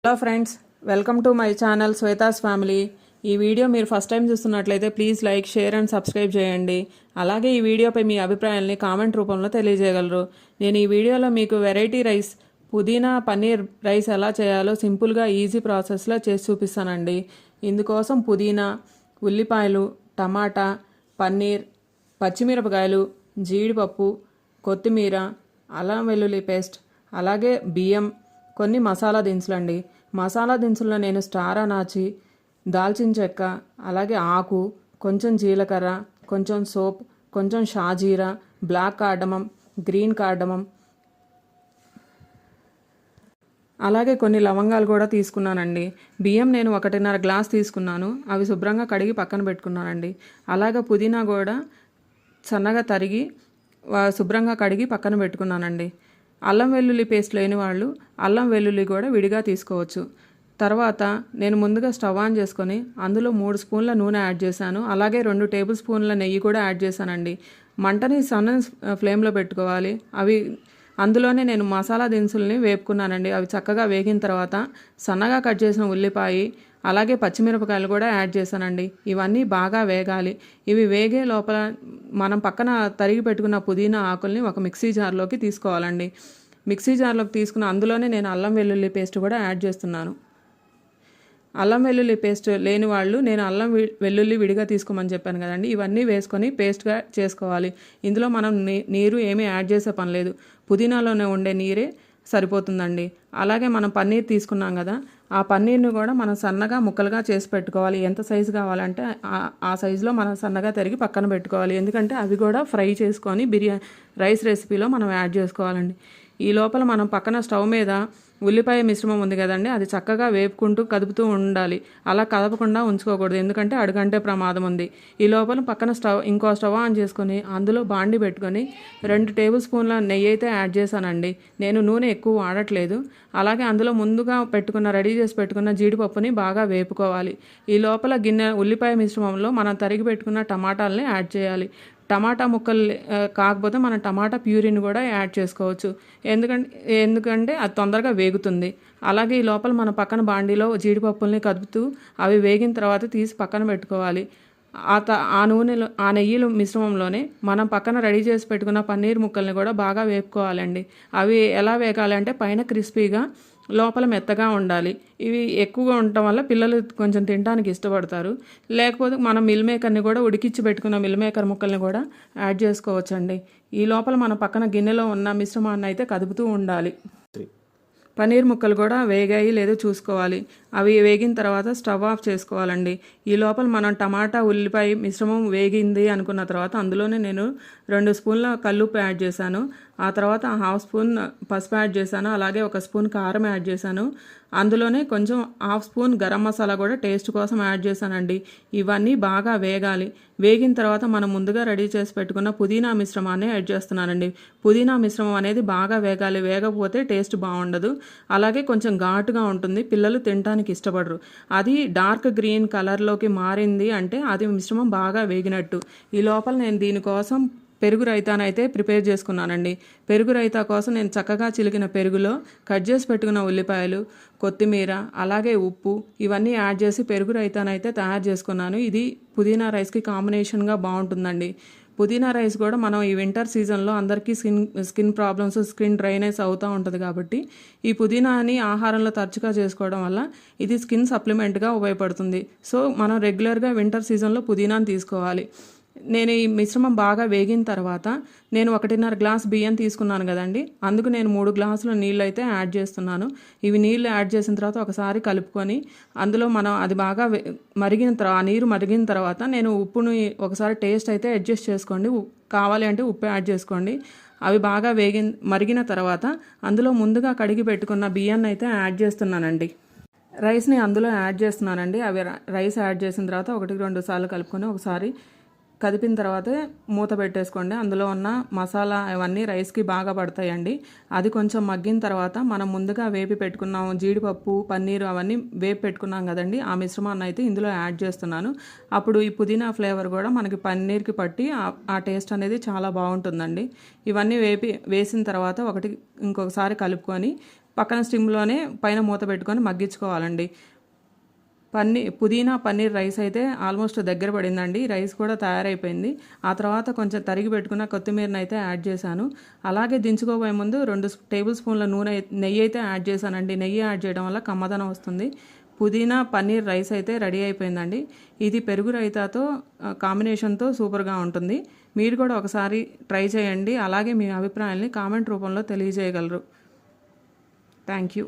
Hello friends, welcome to my channel Shweta's family. ఈ video మీరు first time చూస్తున్నట్లయితే please like, share and subscribe చేయండి. అలాగే ఈ వీడియోపై మీ అభిప్రాయాల్ని కామెంట్ రూపంలో తెలియజేయగలరు. నేను ఈ వీడియోలో మీకు వెరైటీ రైస్, పుదీనా పన్నీర్ రైస్ ఎలా చేయాలో సింపుల్గా ఈజీ ప్రాసెస్లో చేసి చూపిస్తానండి. ఇందుకోసం పుదీనా, ఉల్లిపాయలు, టమాటా, పన్నీర్, పచ్చిమిరపకాయలు, జీడిపప్పు, కొత్తిమీర, అల్లం వెల్లుల్లి పేస్ట్, అలాగే బియ్యం, కొన్ని మసాలా దినుసులండి. మసాలా దినుసుల్లో నేను స్టార్ అనాచి, దాల్చిన చెక్క, అలాగే ఆకు, కొంచెం జీలకర్ర, కొంచెం సోప్, కొంచెం షాజీరా, బ్లాక్ కార్డమం, గ్రీన్ కార్డమం, అలాగే కొన్ని లవంగాలు కూడా తీసుకున్నానండి. బియ్యం నేను 1.5 గ్లాస్ తీసుకున్నాను. అవి శుభ్రంగా కడిగి పక్కన పెట్టుకున్నానండి. అలాగే పుదీనా కూడా సన్నగా తరిగి శుభ్రంగా కడిగి పక్కన పెట్టుకున్నానండి. అల్లం వెల్లుల్లి పేస్ట్ లేని వాళ్ళు అల్లం వెల్లుల్లి కూడా విడిగా తీసుకోవచ్చు. తర్వాత నేను ముందుగా స్టవ్ ఆన్ చేసుకొని అందులో 3 స్పూన్ల నూనె యాడ్ చేశాను. అలాగే 2 టేబుల్ స్పూన్ల నెయ్యి కూడా యాడ్ చేశానండి. మంటని సన్న ఫ్లేమ్లో పెట్టుకోవాలి. అందులోనే నేను మసాలా దినుసుల్ని వేపుకున్నానండి. అవి చక్కగా వేగిన తర్వాత సన్నగా కట్ చేసిన ఉల్లిపాయ, అలాగే పచ్చిమిరపకాయలు కూడా యాడ్ చేశానండి. ఇవన్నీ బాగా వేగాలి. ఇవి వేగే లోపల మనం పక్కన తరిగి పెట్టుకున్న పుదీనా ఆకుల్ని ఒక మిక్సీ జార్లోకి తీసుకోవాలండి. మిక్సీ జార్లోకి తీసుకున్న అందులోనే నేను అల్లం వెల్లుల్లి పేస్ట్ కూడా యాడ్ చేస్తున్నాను. అల్లం వెల్లుల్లి పేస్ట్ లేని వాళ్ళు నేను అల్లం వెల్లుల్లి విడిగా తీసుకోమని చెప్పాను కదండి. ఇవన్నీ వేసుకొని పేస్ట్గా చేసుకోవాలి. ఇందులో మనం నీరు ఏమీ యాడ్ చేసే పని లేదు. పుదీనాలోనే ఉండే నీరే సరిపోతుందండి. అలాగే మనం పన్నీర్ తీసుకున్నాం కదా, ఆ పన్నీర్ని కూడా మనం సన్నగా ముక్కలుగా చేసి పెట్టుకోవాలి. ఎంత సైజు కావాలంటే ఆ సైజులో మనం సన్నగా తరిగి పక్కన పెట్టుకోవాలి. ఎందుకంటే అవి కూడా ఫ్రై చేసుకొని రైస్ రెసిపీలో మనం యాడ్ చేసుకోవాలండి. ఈ లోపల మనం పక్కన స్టవ్ మీద ఉల్లిపాయ మిశ్రమం ఉంది కదండి, అది చక్కగా వేపుకుంటూ కదుపుతూ ఉండాలి. అలా కదపకుండా ఉంచుకోకూడదు, ఎందుకంటే అడుగంటే ప్రమాదం ఉంది. ఈ లోపల పక్కన ఇంకో స్టవ్ ఆన్ చేసుకొని అందులో బాండి పెట్టుకొని 2 టేబుల్ స్పూన్ల నెయ్యి అయితే యాడ్ చేశానండి. నేను నూనె ఎక్కువ వాడట్లేదు. అలాగే అందులో ముందుగా రెడీ చేసి పెట్టుకున్న జీడిపప్పుని బాగా వేపుకోవాలి. ఈ లోపల గిన్నె ఉల్లిపాయ మిశ్రమంలో మనం తరిగి పెట్టుకున్న టమాటాలని యాడ్ చేయాలి. టమాటా ముక్కలు కాకపోతే మనం టమాటా ప్యూరీని కూడా యాడ్ చేసుకోవచ్చు. ఎందుకంటే అది తొందరగా వేగుతుంది. అలాగే ఈ లోపల మన పక్కన బాండీలో జీడిపప్పుల్ని కదుపుతూ అవి వేగిన తర్వాత తీసి పక్కన పెట్టుకోవాలి. ఆ నెయ్యిలు మిశ్రమంలోనే మనం పక్కన రెడీ చేసి పెట్టుకున్న పన్నీర్ ముక్కల్ని కూడా బాగా వేపుకోవాలండి. అవి ఎలా వేగాలంటే పైన క్రిస్పీగా, లోపల మెత్తగా ఉండాలి. ఇవి ఎక్కువగా ఉండటం వల్ల పిల్లలు కొంచెం తినడానికి ఇష్టపడతారు. లేకపోతే మనం మిల్ మేకర్ని కూడా ఉడికిచ్చి పెట్టుకున్న మిల్ మేకర్ ముక్కల్ని కూడా యాడ్ చేసుకోవచ్చండి. ఈ లోపల మన పక్కన గిన్నెలో ఉన్న మిశ్రమాన్ని అయితే కదుపుతూ ఉండాలి. పన్నీర్ ముక్కలు కూడా వేగాయి లేదో చూసుకోవాలి. అవి వేగిన తర్వాత స్టవ్ ఆఫ్ చేసుకోవాలండి. ఈ లోపల మనం టమాటా, ఉల్లిపాయ మిశ్రమం వేగింది అనుకున్న తర్వాత అందులోనే నేను 2 స్పూన్ల కల్లుప్పు యాడ్ చేశాను. ఆ తర్వాత 1/2 స్పూన్ పసుపు యాడ్ చేశాను. అలాగే 1 స్పూన్ కారం యాడ్ చేశాను. అందులోనే కొంచెం 1/2 స్పూన్ గరం మసాలా కూడా టేస్ట్ కోసం యాడ్ చేశానండి. ఇవన్నీ బాగా వేగాలి. వేగిన తర్వాత మనం ముందుగా రెడీ చేసి పెట్టుకున్న పుదీనా మిశ్రమాన్ని యాడ్ చేస్తున్నానండి. పుదీనా మిశ్రమం అనేది బాగా వేగాలి. వేగకపోతే టేస్ట్ బాగుండదు. అలాగే కొంచెం ఘాటుగా ఉంటుంది. పిల్లలు తినడానికి ఇష్టపడరు. అది డార్క్ గ్రీన్ కలర్లోకి మారింది అంటే అది మిశ్రమం బాగా వేగినట్టు. ఈ లోపల నేను దీనికోసం పెరుగు రైతానైతే ప్రిపేర్ చేసుకున్నానండి. పెరుగు రైతా కోసం నేను చక్కగా చిలికిన పెరుగులో కట్ చేసి పెట్టుకున్న ఉల్లిపాయలు, కొత్తిమీర, అలాగే ఉప్పు ఇవన్నీ యాడ్ చేసి పెరుగు రైతానైతే తయారు చేసుకున్నాను. ఇది పుదీనా రైస్కి కాంబినేషన్గా బాగుంటుందండి. పుదీనా రైస్ కూడా మనం ఈ వింటర్ సీజన్లో అందరికీ స్కిన్ ప్రాబ్లమ్స్, స్కిన్ డ్రైనెస్ అవుతూ ఉంటుంది కాబట్టి ఈ పుదీనాని ఆహారంలో తరచుగా చేసుకోవడం వల్ల ఇది స్కిన్ సప్లిమెంట్గా ఉపయోగపడుతుంది. సో మనం రెగ్యులర్గా వింటర్ సీజన్లో పుదీనాని తీసుకోవాలి. నేను ఈ మిశ్రమం బాగా వేగిన తర్వాత నేను 1.5 గ్లాస్ బియ్యం తీసుకున్నాను కదండి, అందుకు నేను 3 గ్లాసుల నీళ్ళు అయితే యాడ్ చేస్తున్నాను. ఇవి నీళ్ళు యాడ్ చేసిన తర్వాత ఒకసారి కలుపుకొని అందులో మనం అది బాగా ఆ నీరు మరిగిన తర్వాత నేను ఉప్పుని ఒకసారి టేస్ట్ అయితే అడ్జస్ట్ చేసుకోండి. కావాలి అంటే ఉప్పు యాడ్ చేసుకోండి. అవి బాగా మరిగిన తర్వాత అందులో ముందుగా కడిగి పెట్టుకున్న బియ్యాన్ని అయితే యాడ్ చేస్తున్నానండి. రైస్ని అందులో యాడ్ చేస్తున్నానండి. అవి రైస్ యాడ్ చేసిన తర్వాత 1-2 సార్లు కలుపుకొని ఒకసారి కదిపిన తర్వాత మూత పెట్టేసుకోండి. అందులో ఉన్న మసాలా అవన్నీ రైస్కి బాగా పడతాయండి. అది కొంచెం మగ్గిన తర్వాత మనం ముందుగా వేపి పెట్టుకున్నాం జీడిపప్పు, పన్నీరు అవన్నీ వేపి పెట్టుకున్నాం కదండి, ఆ మిశ్రమాన్ని అయితే ఇందులో యాడ్ చేస్తున్నాను. అప్పుడు ఈ పుదీనా ఫ్లేవర్ కూడా మనకి పన్నీర్కి పట్టి ఆ టేస్ట్ అనేది చాలా బాగుంటుందండి. ఇవన్నీ వేసిన తర్వాత ఇంకొకసారి కలుపుకొని పక్కన స్టిమ్లోనే పైన మూత పెట్టుకొని మగ్గించుకోవాలండి. పుదీనా పన్నీర్ రైస్ అయితే ఆల్మోస్ట్ దగ్గర పడిందండి. రైస్ కూడా తయారైపోయింది. ఆ తర్వాత కొంచెం తరిగి పెట్టుకున్న కొత్తిమీరని అయితే యాడ్ చేశాను. అలాగే దించుకోబోయే ముందు 2 టేబుల్ స్పూన్ల నెయ్యి అయితే యాడ్ చేశానండి. నెయ్యి యాడ్ చేయడం వల్ల కమ్మదనం వస్తుంది. పుదీనా పన్నీర్ రైస్ అయితే రెడీ అయిపోయిందండి. ఇది పెరుగు రైతాతో కాంబినేషన్తో సూపర్గా ఉంటుంది. మీరు కూడా ఒకసారి ట్రై చేయండి. అలాగే మీ అభిప్రాయాల్ని కామెంట్ రూపంలో తెలియజేయగలరు. Thank you.